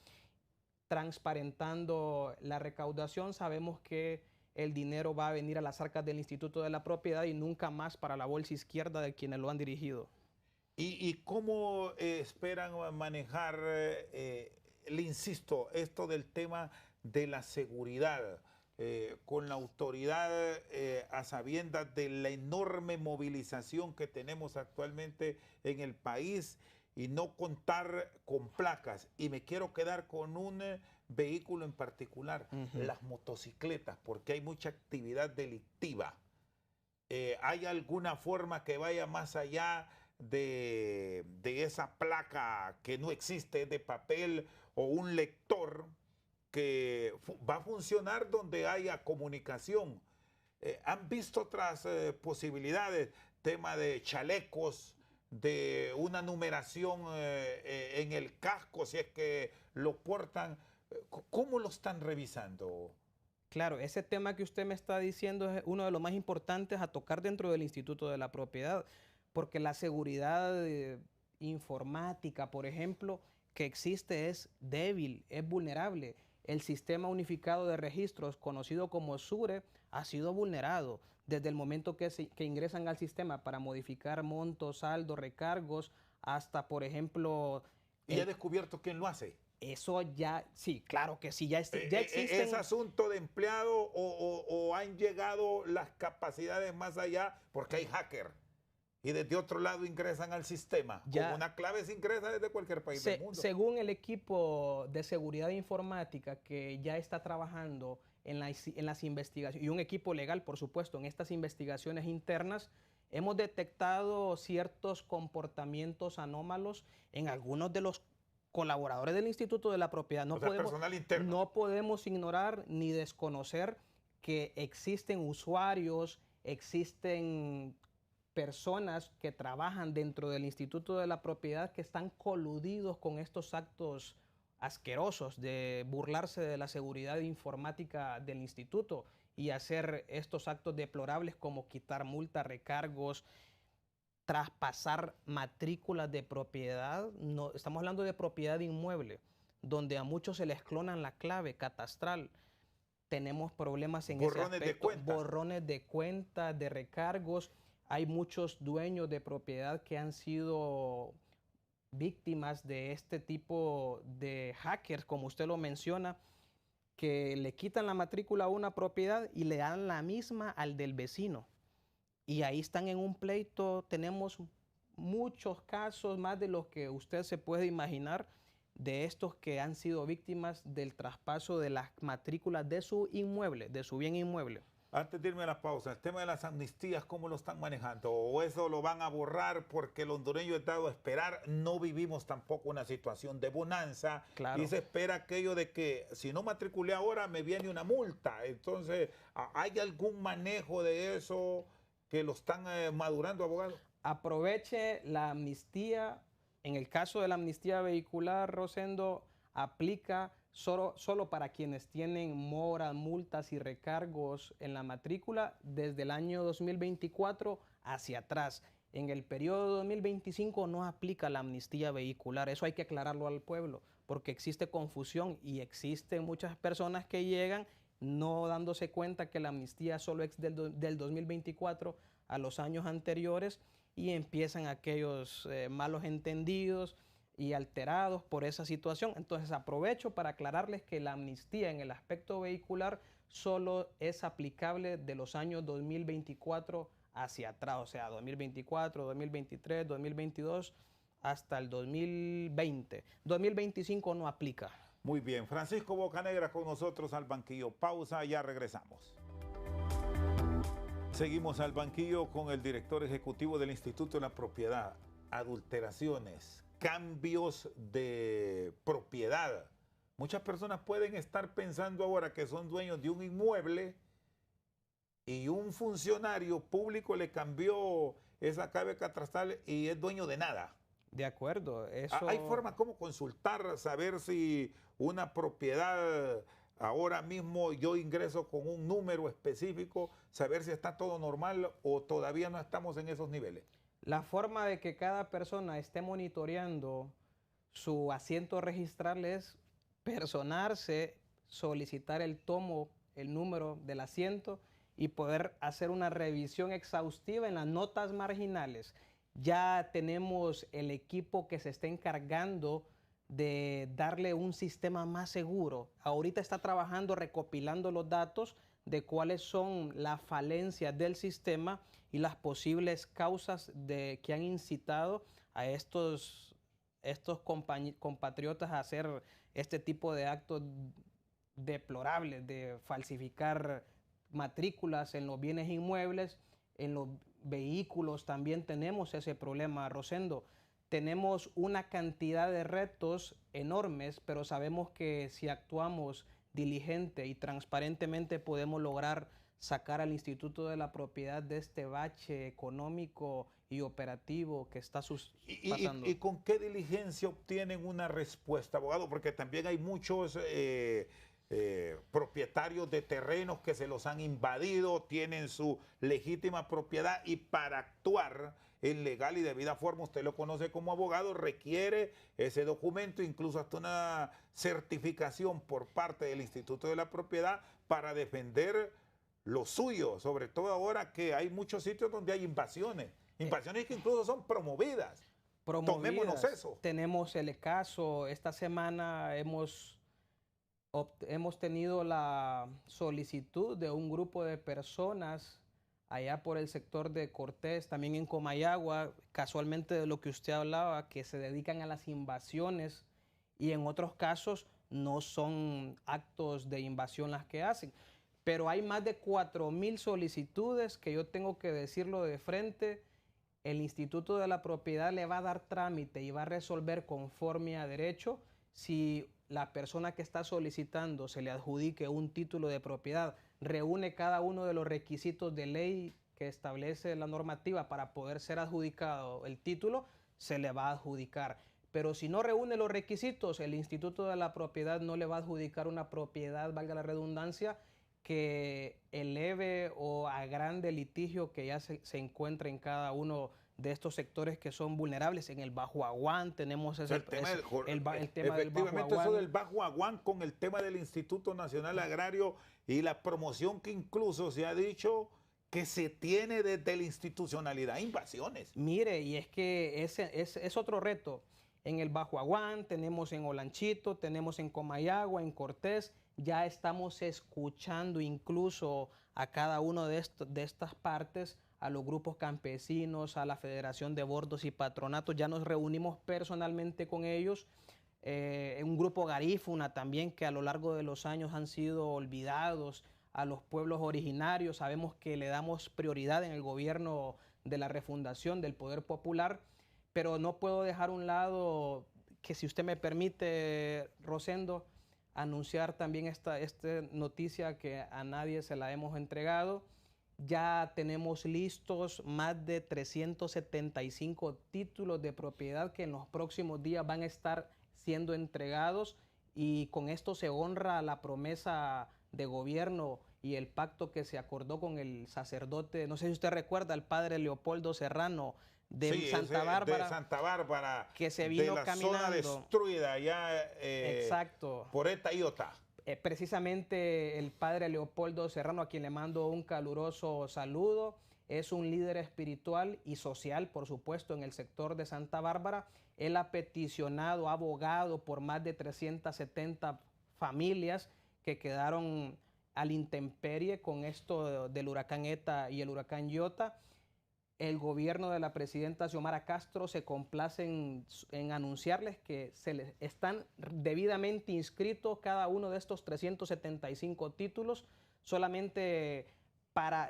Transparentando la recaudación, sabemos que el dinero va a venir a las arcas del Instituto de la Propiedad y nunca más para la bolsa izquierda de quienes lo han dirigido. ¿Y cómo esperan manejar, le insisto, esto del tema de la seguridad? con la autoridad a sabiendas de la enorme movilización que tenemos actualmente en el país y no contar con placas. Y me quiero quedar con un vehículo en particular, las motocicletas, porque hay mucha actividad delictiva. ¿Hay alguna forma que vaya más allá de esa placa que no existe, de papel o un lector que va a funcionar donde haya comunicación? ¿Han visto otras posibilidades? Tema de chalecos, de una numeración en el casco, si es que lo portan. ¿Cómo lo están revisando? Claro, ese tema que usted me está diciendo es uno de los más importantes a tocar dentro del Instituto de la Propiedad, porque la seguridad informática, por ejemplo, que existe es débil, es vulnerable. El sistema unificado de registros, conocido como SURE, ha sido vulnerado desde el momento que ingresan al sistema para modificar montos, saldos, recargos, hasta, por ejemplo... ¿Y ha descubierto quién lo hace? Eso ya, sí, claro que sí, ya existen. ¿Es asunto de empleado o han llegado las capacidades más allá porque hay hacker? Y desde otro lado ingresan al sistema. Ya, con una clave se ingresa desde cualquier país del mundo. Según el equipo de seguridad informática que ya está trabajando en las investigaciones, y un equipo legal, por supuesto, en estas investigaciones internas, hemos detectado ciertos comportamientos anómalos en algunos de los colaboradores del Instituto de la Propiedad. No podemos ignorar ni desconocer que existen usuarios, existen personas que trabajan dentro del Instituto de la Propiedad que están coludidos con estos actos asquerosos de burlarse de la seguridad informática del instituto y hacer estos actos deplorables como quitar multas, recargos, traspasar matrículas de propiedad. No, estamos hablando de propiedad inmueble, donde a muchos se les clonan la clave catastral. Tenemos problemas en ese aspecto. Borrones de cuentas, de recargos. Hay muchos dueños de propiedad que han sido víctimas de este tipo de hackers, como usted lo menciona, que le quitan la matrícula a una propiedad y le dan la misma al del vecino. Y ahí están en un pleito. Tenemos muchos casos, más de los que usted se puede imaginar, de estos que han sido víctimas del traspaso de las matrículas de su inmueble, de su bien inmueble. Antes de irme a la pausa, el tema de las amnistías, ¿cómo lo están manejando? ¿O eso lo van a borrar porque el hondureño es dado a esperar? No vivimos tampoco una situación de bonanza. Claro. Y se espera aquello de que si no matriculé ahora me viene una multa. Entonces, ¿hay algún manejo de eso que lo están madurando, abogado? Aproveche la amnistía. En el caso de la amnistía vehicular, Rosendo, aplica solo para quienes tienen moras, multas y recargos en la matrícula desde el año 2024 hacia atrás. En el periodo 2025 no aplica la amnistía vehicular. Eso hay que aclararlo al pueblo, porque existe confusión y existen muchas personas que llegan no dándose cuenta que la amnistía solo es del 2024 a los años anteriores, y empiezan aquellos malos entendidos y alterados por esa situación. Entonces aprovecho para aclararles que la amnistía en el aspecto vehicular solo es aplicable de los años 2024 hacia atrás, o sea, 2024, 2023, 2022 hasta el 2020. 2025 no aplica. Muy bien, Francisco Bocanegra con nosotros al banquillo. Pausa, ya regresamos. Seguimos al banquillo con el director ejecutivo del Instituto de la Propiedad. Adulteraciones, cambios de propiedad. Muchas personas pueden estar pensando ahora que son dueños de un inmueble y un funcionario público le cambió esa clave catastral y es dueño de nada. De acuerdo. Eso... ¿Hay forma cómo consultar, saber si una propiedad, ahora mismo yo ingreso con un número específico, saber si está todo normal o todavía no estamos en esos niveles? La forma de que cada persona esté monitoreando su asiento registral es personarse, solicitar el tomo, el número del asiento y poder hacer una revisión exhaustiva en las notas marginales. Ya tenemos el equipo que se está encargando de darle un sistema más seguro. Ahorita está trabajando recopilando los datos de cuáles son las falencias del sistema y las posibles causas que han incitado a estos compatriotas a hacer este tipo de actos deplorables, de falsificar matrículas en los bienes inmuebles, en los vehículos también tenemos ese problema, Rosendo. Tenemos una cantidad de retos enormes, pero sabemos que si actuamos diligente y transparentemente podemos lograr sacar al Instituto de la Propiedad de este bache económico y operativo que está pasando. ¿Y con qué diligencia obtienen una respuesta, abogado? Porque también hay muchos propietarios de terrenos que se los han invadido, tienen su legítima propiedad y para actuar en legal y debida forma, usted lo conoce como abogado, requiere ese documento, incluso hasta una certificación por parte del Instituto de la Propiedad para defender lo suyo, sobre todo ahora que hay muchos sitios donde hay invasiones que incluso son promovidas. Tomémonos eso. Tenemos el caso, esta semana hemos tenido la solicitud de un grupo de personas allá por el sector de Cortés, también en Comayagua, casualmente de lo que usted hablaba, que se dedican a las invasiones y en otros casos no son actos de invasión las que hacen. Pero hay más de 4,000 solicitudes que yo tengo que decirlo de frente. El Instituto de la Propiedad le va a dar trámite y va a resolver conforme a derecho si la persona que está solicitando se le adjudique un título de propiedad, reúne cada uno de los requisitos de ley que establece la normativa para poder ser adjudicado el título, se le va a adjudicar. Pero si no reúne los requisitos, el Instituto de la Propiedad no le va a adjudicar una propiedad, valga la redundancia, que eleve o agrande el litigio que ya se encuentra en cada uno de estos sectores que son vulnerables. En el Bajo Aguán tenemos el tema del efectivamente, eso del Bajo Aguán con el tema del Instituto Nacional Agrario y la promoción que incluso se ha dicho que se tiene desde la institucionalidad, invasiones. Mire, y es que es otro reto. En el Bajo Aguán, tenemos en Olanchito, tenemos en Comayagua, en Cortés. Ya estamos escuchando incluso a cada uno de estas partes, a los grupos campesinos, a la Federación de Bordos y Patronatos. Ya nos reunimos personalmente con ellos. Un grupo garífuna también que a lo largo de los años han sido olvidados, a los pueblos originarios. Sabemos que le damos prioridad en el gobierno de la refundación del Poder Popular, pero no puedo dejar a un lado que, si usted me permite, Rosendo, anunciar también esta noticia que a nadie se la hemos entregado. Ya tenemos listos más de 375 títulos de propiedad que en los próximos días van a estar siendo entregados, y con esto se honra la promesa de gobierno y el pacto que se acordó con el sacerdote, no sé si usted recuerda, el padre Leopoldo Serrano de Santa Bárbara, que se vino de la caminando. Zona destruida allá exacto. Por esta iota. Precisamente el padre Leopoldo Serrano, a quien le mando un caluroso saludo, es un líder espiritual y social, por supuesto, en el sector de Santa Bárbara. Él ha peticionado, ha abogado por más de 370 familias que quedaron a la intemperie con esto del huracán ETA y el huracán Iota. El gobierno de la presidenta Xiomara Castro se complace en anunciarles que se les están debidamente inscritos cada uno de estos 375 títulos. Solamente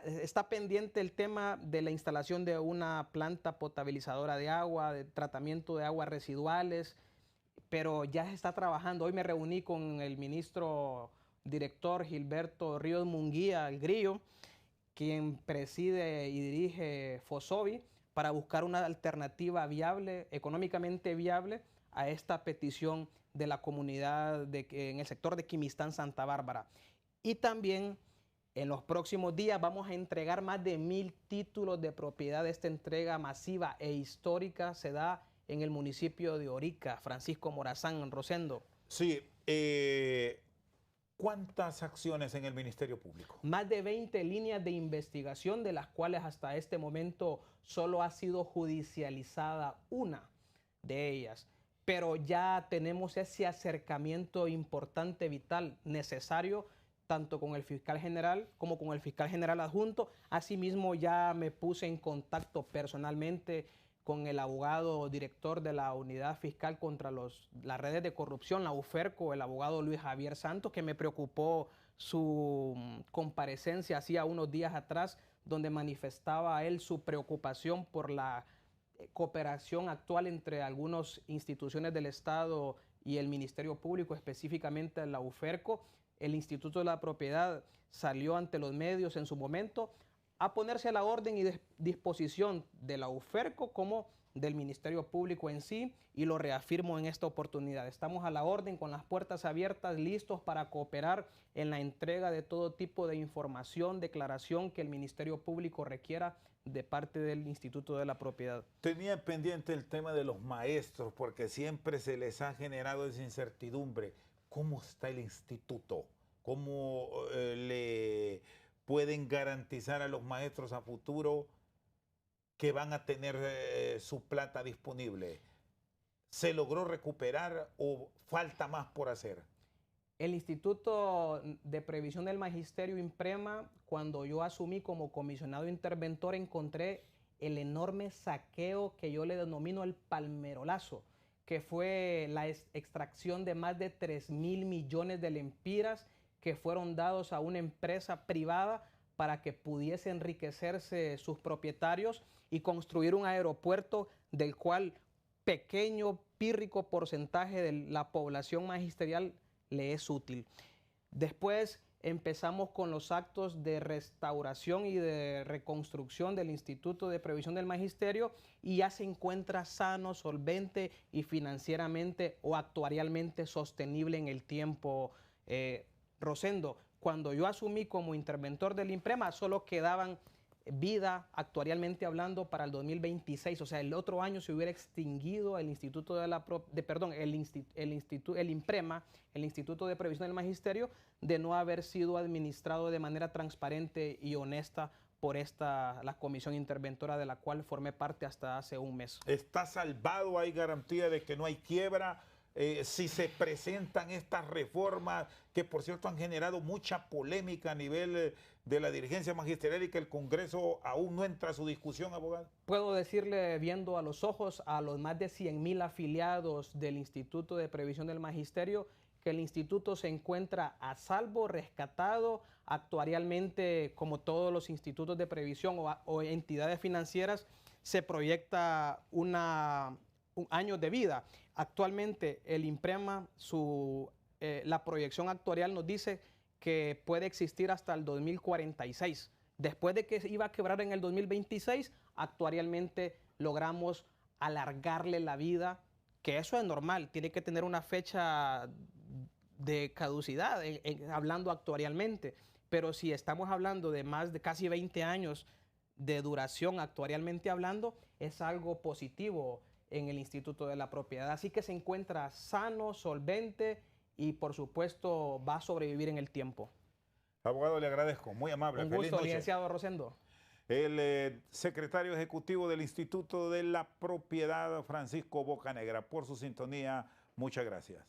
está pendiente el tema de la instalación de una planta potabilizadora de agua, de tratamiento de aguas residuales, pero ya se está trabajando. Hoy me reuní con el ministro director Gilberto Ríos Munguía, el Grillo, quien preside y dirige FOSOBI, para buscar una alternativa viable, económicamente viable, a esta petición de la comunidad en el sector de Quimistán, Santa Bárbara. Y también en los próximos días vamos a entregar más de 1,000 títulos de propiedad. Esta entrega masiva e histórica se da en el municipio de Orica, Francisco Morazán, Rosendo. Sí, ¿cuántas acciones en el Ministerio Público? Más de 20 líneas de investigación, de las cuales hasta este momento solo ha sido judicializada una de ellas. Pero ya tenemos ese acercamiento importante, vital, necesario, tanto con el fiscal general como con el fiscal general adjunto. Asimismo, ya me puse en contacto personalmente con el abogado director de la Unidad Fiscal contra las redes de corrupción, la UFERCO, el abogado Luis Javier Santos, que me preocupó su comparecencia hacía unos días atrás, donde manifestaba él su preocupación por la cooperación actual entre algunas instituciones del Estado y el Ministerio Público, específicamente la UFERCO. El Instituto de la Propiedad salió ante los medios en su momento a ponerse a la orden y disposición de la UFERCO como del Ministerio Público en sí, y lo reafirmo en esta oportunidad. Estamos a la orden, con las puertas abiertas, listos para cooperar en la entrega de todo tipo de información, declaración que el Ministerio Público requiera de parte del Instituto de la Propiedad. Tenía pendiente el tema de los maestros, porque siempre se les ha generado esa incertidumbre. ¿Cómo está el instituto? ¿Cómo le pueden garantizar a los maestros a futuro que van a tener su plata disponible? ¿Se logró recuperar o falta más por hacer? El Instituto de Previsión del Magisterio INPREMA, cuando yo asumí como comisionado interventor, encontré el enorme saqueo que yo le denomino el palmerolazo, que fue la extracción de más de 3.000 millones de lempiras que fueron dados a una empresa privada para que pudiese enriquecerse sus propietarios y construir un aeropuerto del cual pequeño, pírrico porcentaje de la población magisterial le es útil. Después empezamos con los actos de restauración y de reconstrucción del Instituto de Previsión del Magisterio, y ya se encuentra sano, solvente y financieramente o actuarialmente sostenible en el tiempo. Rosendo, cuando yo asumí como interventor del INPREMA, solo quedaban vida, actuarialmente hablando, para el 2026. O sea, el otro año se hubiera extinguido el Instituto el INPREMA, el Instituto de Previsión del Magisterio, de no haber sido administrado de manera transparente y honesta por la comisión interventora de la cual formé parte hasta hace un mes. ¿Está salvado? ¿Hay garantía de que no hay quiebra? Si se presentan estas reformas, que por cierto han generado mucha polémica a nivel de la dirigencia magisterial y que el Congreso aún no entra a su discusión, abogado. Puedo decirle, viendo a los ojos a los más de 100.000 afiliados del Instituto de Previsión del Magisterio, que el instituto se encuentra a salvo, rescatado, actuarialmente, como todos los institutos de previsión o entidades financieras, se proyecta un año de vida. Actualmente el INPREMA, la proyección actuarial nos dice que puede existir hasta el 2046. Después de que iba a quebrar en el 2026, actuarialmente logramos alargarle la vida, que eso es normal, tiene que tener una fecha de caducidad, hablando actuarialmente. Pero si estamos hablando de más de casi 20 años de duración actuarialmente hablando, es algo positivo en el Instituto de la Propiedad. Así que se encuentra sano, solvente y por supuesto va a sobrevivir en el tiempo. Abogado, le agradezco, muy amable. Un gusto, licenciado Rosendo. El secretario ejecutivo del Instituto de la Propiedad, Francisco Bocanegra, por su sintonía, muchas gracias.